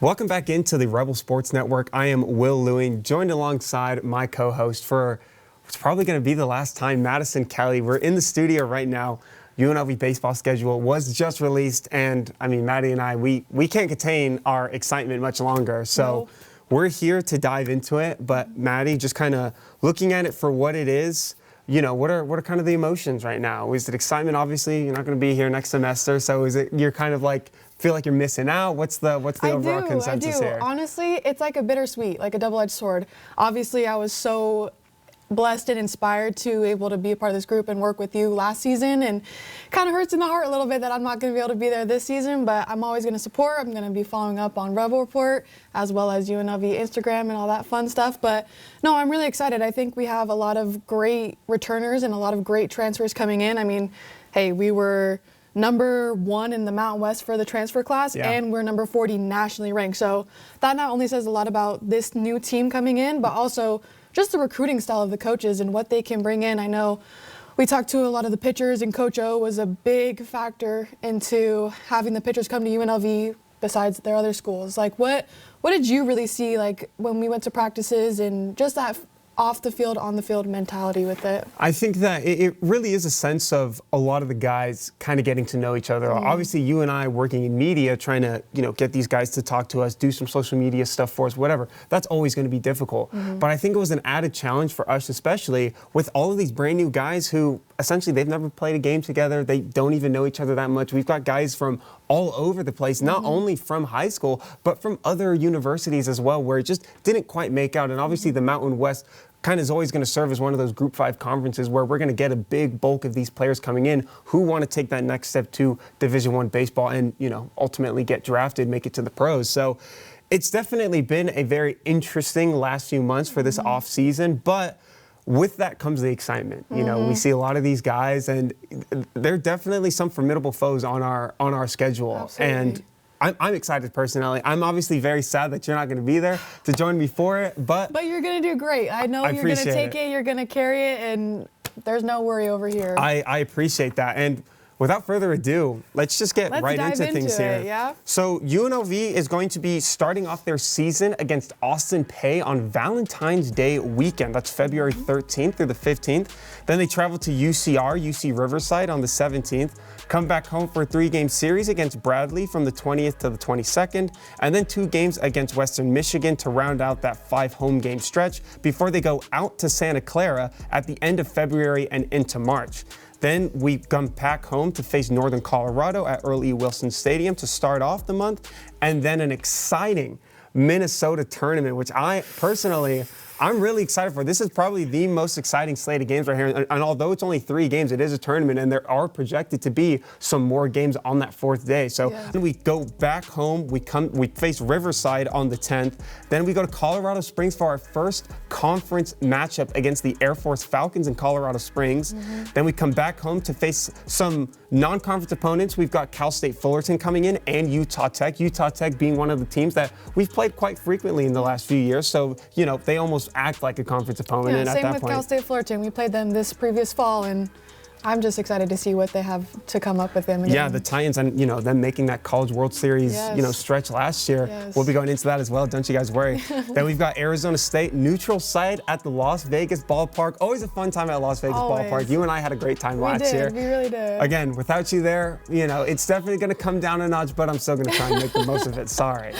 Welcome back into the Rebel Sports Network. I am Will Lewin, joined alongside my co-host for what's probably going to be the last time, Madison Kelly. We're in the studio right now. UNLV baseball schedule was just released, and I mean, Maddie and I, we can't contain our excitement much longer. So we're here to dive into it. But Maddie, just kind of looking at it for what it is, you know, what are kind of the emotions right now? Is it excitement? Obviously, you're not going to be here next semester, so is it you're kind of like feel like you're missing out? What's the overall consensus here? Honestly, it's like a bittersweet, like a double-edged sword. Obviously, I was so blessed and inspired to able to be a part of this group and work with you last season, and kind of hurts in the heart a little bit that I'm not going to be able to be there this season, but I'm always going to support. I'm going to be following up on Rebel Report as well as UNLV Instagram and all that fun stuff. But no, I'm really excited. I think we have a lot of great returners and a lot of great transfers coming in. I mean, hey, we were number 1 in the Mountain West for the transfer class, and we're number 40 nationally ranked. So that not only says a lot about this new team coming in, but also just the recruiting style of the coaches and what they can bring in. I know we talked to a lot of the pitchers, and Coach O was a big factor into having the pitchers come to UNLV besides their other schools. Like, what did you really see, like, when we went to practices and just that off the field, on the field mentality with it? I think that it really is a sense of a lot of the guys kind of getting to know each other. Obviously, you and I working in media, trying to, you know, get these guys to talk to us, do some social media stuff for us, whatever. That's always going to be difficult. But I think it was an added challenge for us, especially with all of these brand new guys who essentially they've never played a game together. They don't even know each other that much. We've got guys from all over the place, not only from high school, but from other universities as well, where it just didn't quite make out. And obviously the Mountain West kind of is always going to serve as one of those Group 5 conferences where we're going to get a big bulk of these players coming in who want to take that next step to Division I baseball and, you know, ultimately get drafted, make it to the pros. So it's definitely been a very interesting last few months for this off season, but with that comes the excitement. You know, we see a lot of these guys, and there are definitely some formidable foes on our schedule. Absolutely. And I'm excited personally. I'm obviously very sad that you're not going to be there to join me for it, but you're going to do great. I know you're going to take it, you're going to carry it, and there's no worry over here. I appreciate that. And without further ado, let's just get right into things here. Yeah? So UNLV is going to be starting off their season against Austin Peay on Valentine's Day weekend. That's February 13th through the 15th. Then they travel to UC Riverside on the 17th, come back home for a 3-game series against Bradley from the 20th to the 22nd, and then 2 games against Western Michigan to round out that 5 home game stretch before they go out to Santa Clara at the end of February and into March. Then we come back home to face Northern Colorado at Earl E. Wilson Stadium to start off the month, and then an exciting Minnesota tournament, which I'm really excited for. This is probably the most exciting slate of games right here. And although it's only 3 games, it is a tournament, and there are projected to be some more games on that 4th day. So then we go back home. We face Riverside on the 10th. Then we go to Colorado Springs for our first conference matchup against the Air Force Falcons in Colorado Springs. Then we come back home to face some non-conference opponents. We've got Cal State Fullerton coming in and Utah Tech. Utah Tech being one of the teams that we've played quite frequently in the last few years. So, you know, they almost act like a conference opponent at that point. Same with Cal State Fullerton. We played them this previous fall, and I'm just excited to see what they have to come up with them again. Yeah, the Titans and, you know, them making that College World Series, you know, stretch last year. We'll be going into that as well. Don't you guys worry. Then we've got Arizona State, neutral site at the Las Vegas ballpark. Always a fun time at Las Vegas ballpark. You and I had a great time last year. We really did. Again, without you there, you know, it's definitely going to come down a notch, but I'm still going to try and make the most of it. Sorry.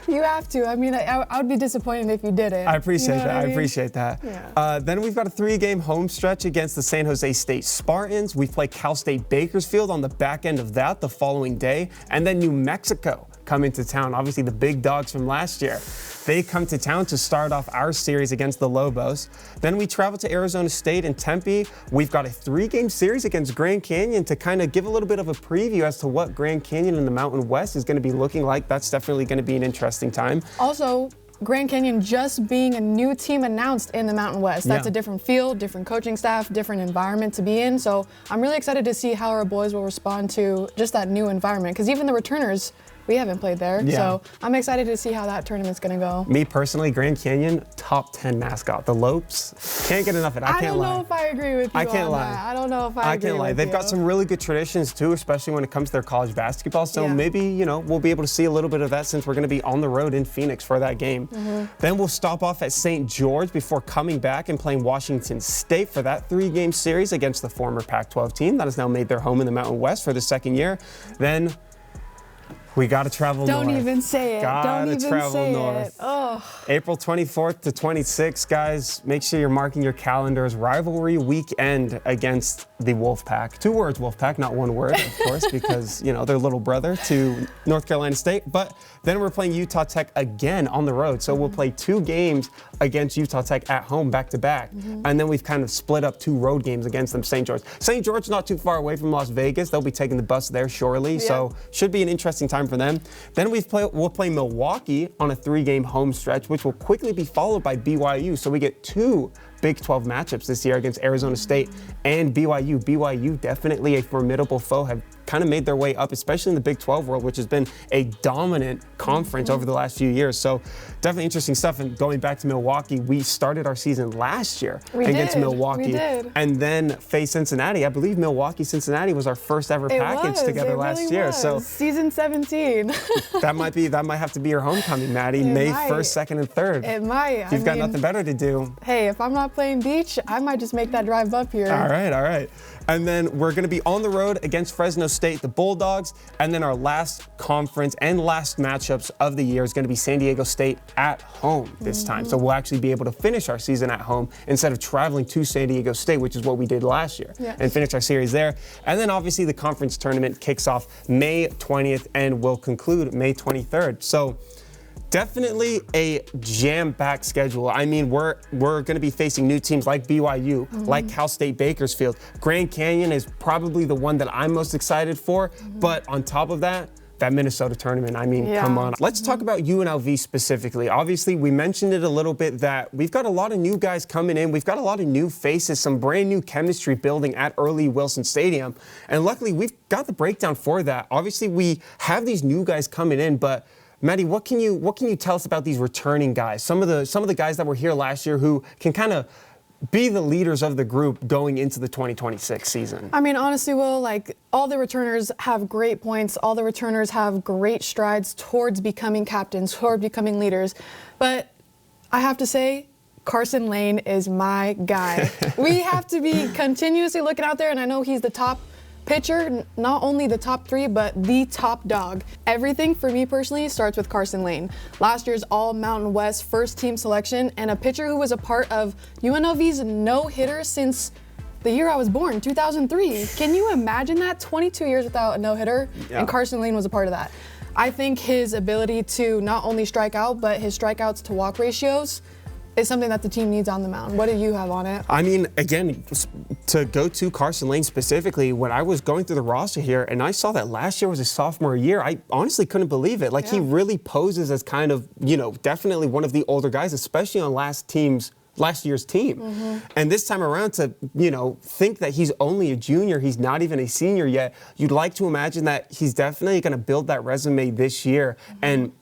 You have to. I mean, I would be disappointed if you didn't. I appreciate that. I mean? appreciate that. Yeah. Then we've got a 3-game home stretch against the San Jose State Spartans. We play Cal State Bakersfield on the back end of that the following day. And then New Mexico come into town. Obviously, the big dogs from last year. They come to town to start off our series against the Lobos. Then we travel to Arizona State and Tempe. We've got a 3-game series against Grand Canyon to kind of give a little bit of a preview as to what Grand Canyon in the Mountain West is going to be looking like. That's definitely going to be an interesting time. Also, Grand Canyon just being a new team announced in the Mountain West. That's a different field, different coaching staff, different environment to be in. So I'm really excited to see how our boys will respond to just that new environment, because even the returners we haven't played there. Yeah. So I'm excited to see how that tournament's going to go. Me personally, Grand Canyon, top 10 mascot. The Lopes, can't get enough of it. I can't lie. I don't know if I agree with you I can't on lie. that. I don't know if I agree can't lie. with They've you. got some really good traditions too, especially when it comes to their college basketball. So Yeah. maybe, you know, we'll be able to see a little bit of that since we're going to be on the road in Phoenix for that game. Then we'll stop off at St. George before coming back and playing Washington State for that 3-game series against the former Pac-12 team that has now made their home in the Mountain West for the second year. Then we got to travel north. Don't even say it. Gotta Don't even travel say north. it. Oh. April 24th to 26th, guys. Make sure you're marking your calendars. Rivalry weekend against the Wolfpack. 2 words, Wolfpack, not 1 word, of course, because, you know, they're little brother to North Carolina State. But then we're playing Utah Tech again on the road. So we'll play 2 games against Utah Tech at home back-to-back. And then we've kind of split up 2 road games against them, St. George. St. George not too far away from Las Vegas. They'll be taking the bus there shortly. So should be an interesting time for them. Then we'll play Milwaukee on a 3-game home stretch, which will quickly be followed by BYU. So we get 2 Big 12 matchups this year against Arizona State and BYU. BYU definitely a formidable foe, have kind of made their way up, especially in the Big 12 world, which has been a dominant conference over the last few years. So definitely interesting stuff. And going back to Milwaukee, we started our season last year against Milwaukee. We did. And then faced Cincinnati. I believe Milwaukee-Cincinnati was our first ever package together last year. So season 17. that might have to be your homecoming, Maddie. May 1st, 2nd, and 3rd. It might. You've got nothing better to do. Hey, if I'm not playing beach, I might just make that drive up here. All right. And then we're going to be on the road against Fresno State, the Bulldogs. And then our last conference and last matchups of the year is going to be San Diego State at home this time. So we'll actually be able to finish our season at home instead of traveling to San Diego State, which is what we did last year, and finish our series there. And then obviously the conference tournament kicks off May 20th and will conclude May 23rd. So definitely a jam-packed schedule. I mean, we're going to be facing new teams like BYU, like Cal State Bakersfield. Grand Canyon is probably the one that I'm most excited for. But on top of that Minnesota tournament, I mean, come on. Let's talk about UNLV specifically. Obviously, we mentioned it a little bit that we've got a lot of new guys coming in. We've got a lot of new faces, some brand new chemistry building at Early Wilson Stadium. And luckily, we've got the breakdown for that. Obviously, we have these new guys coming in, but Maddie, what can you tell us about these returning guys? Some of the guys that were here last year who can kind of be the leaders of the group going into the 2026 season. I mean, honestly, Will, like, all the returners have great points. All the returners have great strides towards becoming captains, toward becoming leaders. But I have to say, Carson Lane is my guy. We have to be continuously looking out there, and I know he's the top pitcher, not only the top 3, but the top dog. Everything for me personally starts with Carson Lane. Last year's All Mountain West first team selection, and a pitcher who was a part of UNLV's no-hitter since the year I was born, 2003. Can you imagine that? 22 years without a no-hitter, and Carson Lane was a part of that. I think his ability to not only strike out, but his strikeouts to walk ratios is something that the team needs on the mound. What do you have on it? I mean, again, to go to Carson Lane specifically, when I was going through the roster here and I saw that last year was his sophomore year, I honestly couldn't believe it. Like, he really poses as kind of, you know, definitely one of the older guys, especially on last year's team. And this time around to, you know, think that he's only a junior, he's not even a senior yet, you'd like to imagine that he's definitely going to build that resume this year and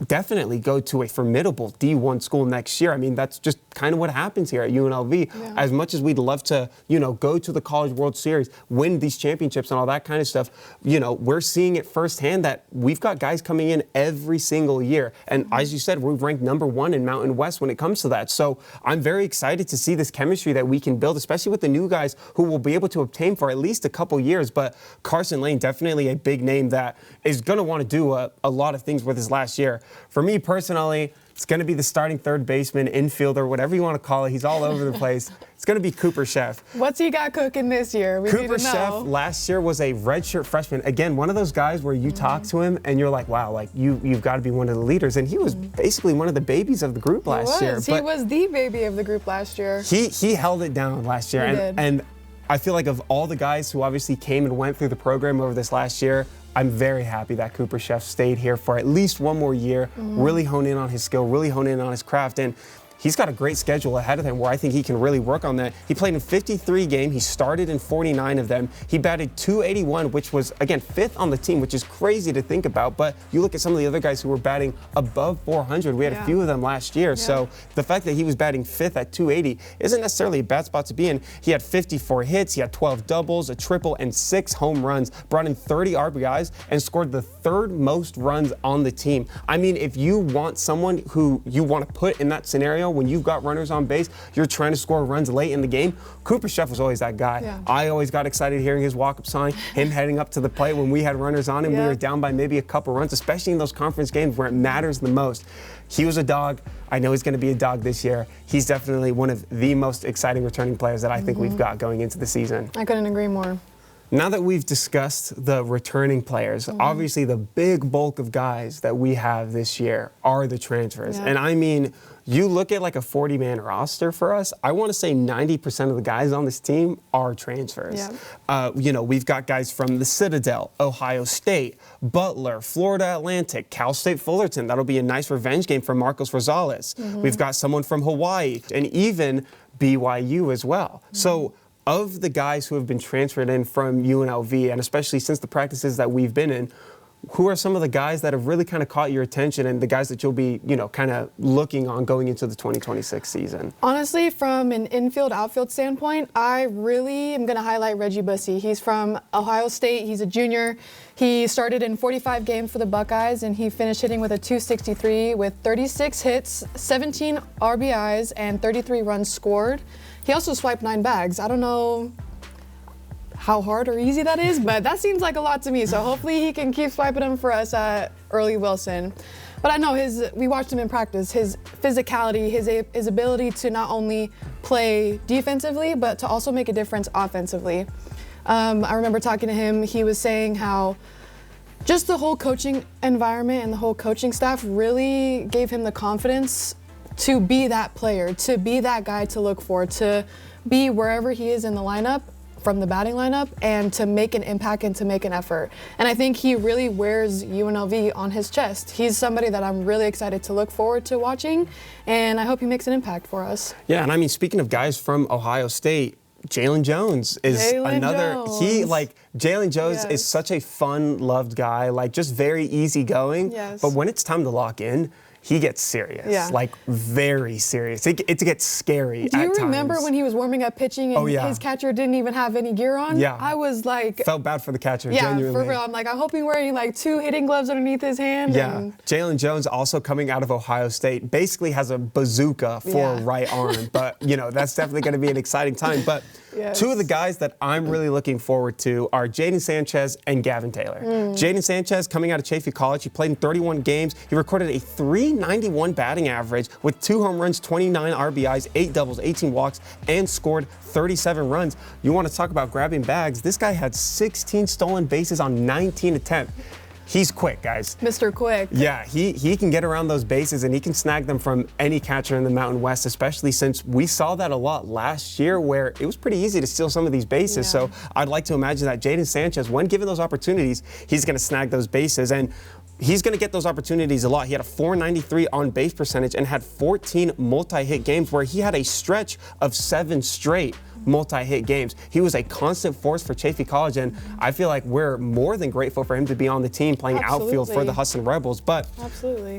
definitely go to a formidable D1 school next year. I mean, that's just kind of what happens here at UNLV. As much as we'd love to, you know, go to the College World Series, win these championships and all that kind of stuff, you know, we're seeing it firsthand that we've got guys coming in every single year. And as you said, we're ranked #1 in Mountain West when it comes to that. So I'm very excited to see this chemistry that we can build, especially with the new guys who will be able to obtain for at least a couple years. But Carson Lane, definitely a big name that is going to want to do a lot of things with his last year. For me personally, it's going to be the starting third baseman, infielder, whatever you want to call it. He's all over the place. It's going to be Cooper Sheff. What's he got cooking this year? Cooper Sheff last year was a redshirt freshman. Again, one of those guys where you talk to him and you're like, wow, like you've got to be one of the leaders. And he was basically one of the babies of the group last year. He was the baby of the group last year. He held it down last year. He did. And I feel like of all the guys who obviously came and went through the program over this last year, I'm very happy that Cooper Sheff stayed here for at least one more year, really hone in on his skill, really hone in on his craft. And he's got a great schedule ahead of him where I think he can really work on that. He played in 53 games. He started in 49 of them. He batted .281, which was, again, 5th on the team, which is crazy to think about. But you look at some of the other guys who were batting above 400. We had a few of them last year. So the fact that he was batting 5th at .280 isn't necessarily a bad spot to be in. He had 54 hits. He had 12 doubles, a triple, and 6 home runs, brought in 30 RBIs, and scored the 3rd most runs on the team. I mean, if you want someone who you want to put in that scenario when you've got runners on base, you're trying to score runs late in the game, Cooper Sheff was always that guy. I always got excited hearing his walk-up sign, him heading up to the plate when we had runners on him. We were down by maybe a couple runs, especially in those conference games where it matters the most. He was a dog. I know he's going to be a dog this year. He's definitely one of the most exciting returning players that I think we've got going into the season. I couldn't agree more. Now that we've discussed the returning players, obviously the big bulk of guys that we have this year are the transfers. And I mean, you look at like a 40-man roster for us, I want to say 90% of the guys on this team are transfers. You know, we've got guys from the Citadel, Ohio State, Butler, Florida Atlantic, Cal State Fullerton. That'll be a nice revenge game for Marcos Rosales. We've got someone from Hawaii and even BYU as well. So of the guys who have been transferred in from UNLV, and especially since the practices that we've been in, who are some of the guys that have really kind of caught your attention and the guys that you'll be, you know, kind of looking on going into the 2026 season? Honestly, from an infield, outfield standpoint, I really am going to highlight Reggie Bussey. He's from Ohio State. He's a junior. He started in 45 games for the Buckeyes, and he finished hitting with a .263 with 36 hits, 17 RBIs, and 33 runs scored. He also swiped 9 bags. I don't know how hard or easy that is, but that seems like a lot to me. So hopefully he can keep swiping them for us at Early Wilson. But I know we watched him in practice, his physicality, his ability to not only play defensively, but to also make a difference offensively. I remember talking to him, he was saying how just the whole coaching environment and the whole coaching staff really gave him the confidence to be that player, to be that guy to look for, to be wherever he is in the lineup, from the batting lineup, and to make an impact and to make an effort. And I think he really wears UNLV on his chest. He's somebody that I'm really excited to look forward to watching, and I hope he makes an impact for us. Yeah, and I mean, speaking of guys from Ohio State, Jalen Jones is another. Jalen Jones is such a fun, loved guy, like just very easygoing. But when it's time to lock in, he gets serious, like very serious. It gets scary at times. Do you remember when he was warming up pitching and his catcher didn't even have any gear on? I was like... Felt bad for the catcher, genuinely. For real. I'm like, I hope he's wearing like 2 hitting gloves underneath his hand. Jalen Jones, also coming out of Ohio State, basically has a bazooka for a right arm. But, you know, that's definitely going to be an exciting time. But two of the guys that I'm really looking forward to are Jaden Sanchez and Gavin Taylor. Jaden Sanchez, coming out of Chaffey College, he played in 31 games. He recorded a .391 batting average with 2 home runs, 29 RBIs, 8 doubles, 18 walks, and scored 37 runs. You want to talk about grabbing bags? This guy had 16 stolen bases on 19 attempts. He's quick, guys. Mr. Quick. Yeah, he can get around those bases and he can snag them from any catcher in the Mountain West, especially since we saw that a lot last year where it was pretty easy to steal some of these bases. So I'd like to imagine that Jaden Sanchez, when given those opportunities, he's going to snag those bases. And he's going to get those opportunities a lot. He had a .493 on-base percentage and had 14 multi-hit games where he had a stretch of 7 straight multi-hit games. He was a constant force for Chaffey College, and I feel like we're more than grateful for him to be on the team playing outfield for the Hustlin Rebels. But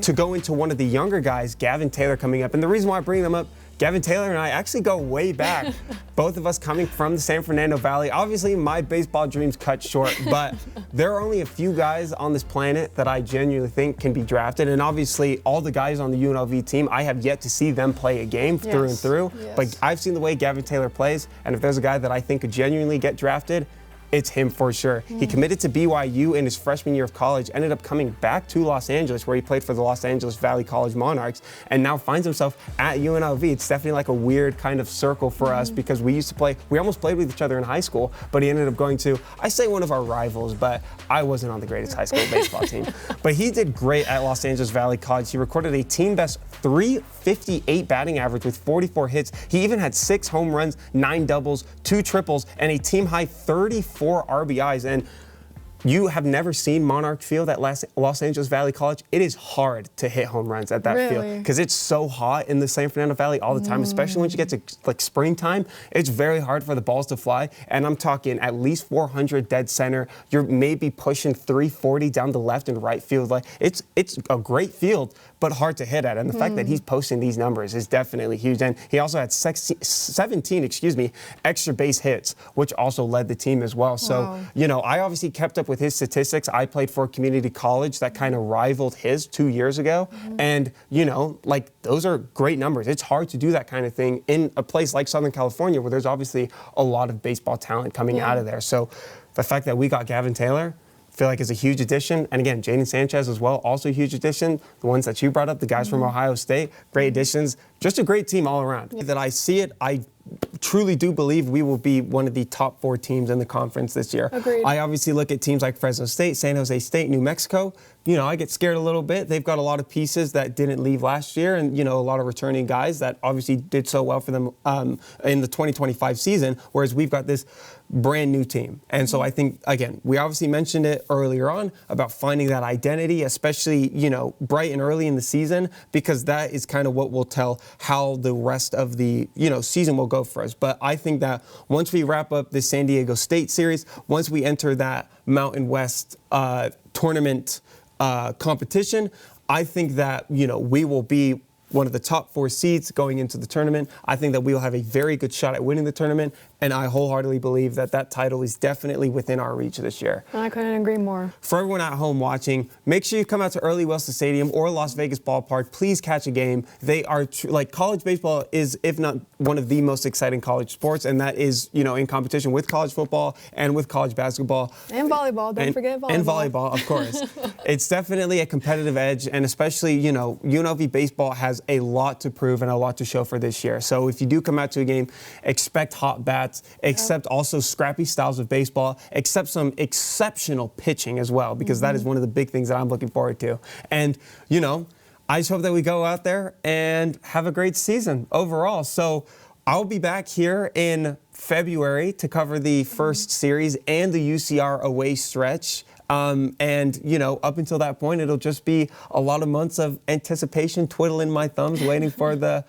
to go into one of the younger guys, Gavin Taylor coming up, and the reason why I bring them up, Gavin Taylor and I actually go way back. Both of us coming from the San Fernando Valley. Obviously, my baseball dreams cut short, but there are only a few guys on this planet that I genuinely think can be drafted. And obviously, all the guys on the UNLV team, I have yet to see them play a game through and through. But I've seen the way Gavin Taylor plays, and if there's a guy that I think could genuinely get drafted, it's him for sure. He committed to BYU in his freshman year of college, ended up coming back to Los Angeles where he played for the Los Angeles Valley College Monarchs, and now finds himself at UNLV. It's definitely like a weird kind of circle for us because we almost played with each other in high school, but he ended up going to, I say one of our rivals, but I wasn't on the greatest high school baseball team. But he did great at Los Angeles Valley College. He recorded a team best .358 batting average with 44 hits. He even had 6 home runs, 9 doubles, 2 triples, and a team high 34 RBIs. And you have never seen Monarch Field at Los Angeles Valley College, it is hard to hit home runs at that field because it's so hot in the San Fernando Valley all the time, especially once you get to like springtime. It's very hard for the balls to fly, and I'm talking at least 400 dead center. You're maybe pushing 340 down the left and right field. Like it's a great field, but hard to hit at. And the fact that he's posting these numbers is definitely huge. And he also had 17 extra base hits, which also led the team as well. So, you know, I obviously kept up with his statistics. I played for a community college that kind of rivaled his 2 years ago. And, you know, like those are great numbers. It's hard to do that kind of thing in a place like Southern California where there's obviously a lot of baseball talent coming out of there. So the fact that we got Gavin Taylor, I feel like is a huge addition. And again, Jaden Sanchez as well, also a huge addition. The ones that you brought up, the guys from Ohio State, great additions. Just a great team all around. That I see it, I truly do believe we will be one of the top 4 teams in the conference this year. Agreed. I obviously look at teams like Fresno State, San Jose State, New Mexico. You know, I get scared a little bit. They've got a lot of pieces that didn't leave last year and, you know, a lot of returning guys that obviously did so well for them in the 2025 season, whereas we've got this brand new team. And so I think, again, we obviously mentioned it earlier on about finding that identity, especially, you know, bright and early in the season, because that is kind of what will tell how the rest of the, you know, season will go for us. But I think that once we wrap up the San Diego State series, once we enter that Mountain West tournament competition, I think that, you know, we will be one of the top 4 seeds going into the tournament. I think that we will have a very good shot at winning the tournament, and I wholeheartedly believe that that title is definitely within our reach this year. I couldn't agree more. For everyone at home watching, make sure you come out to Early Wilson Stadium or Las Vegas Ballpark. Please catch a game. They are like college baseball is, if not one of the most exciting college sports, and that is, you know, in competition with college football and with college basketball. And volleyball, don't forget volleyball. And volleyball, of course. It's definitely a competitive edge, and especially, you know, UNLV baseball has a lot to prove and a lot to show for this year. So if you do come out to a game, expect hot bats, expect also scrappy styles of baseball, expect some exceptional pitching as well, because that is one of the big things that I'm looking forward to. And, you know, I just hope that we go out there and have a great season overall. So I'll be back here in February to cover the first series and the UCR away stretch. And, you know, up until that point, it'll just be a lot of months of anticipation, twiddling my thumbs, waiting for the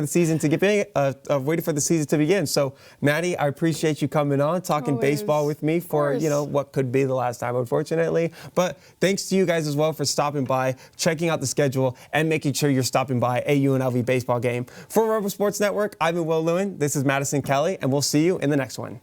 season to begin. So, Maddie, I appreciate you coming on, talking baseball with me for, you know, what could be the last time, unfortunately. But thanks to you guys as well for stopping by, checking out the schedule, and making sure you're stopping by a UNLV baseball game. For Rebel Sports Network, I've been Will Lewin. This is Madison Kelly, and we'll see you in the next one.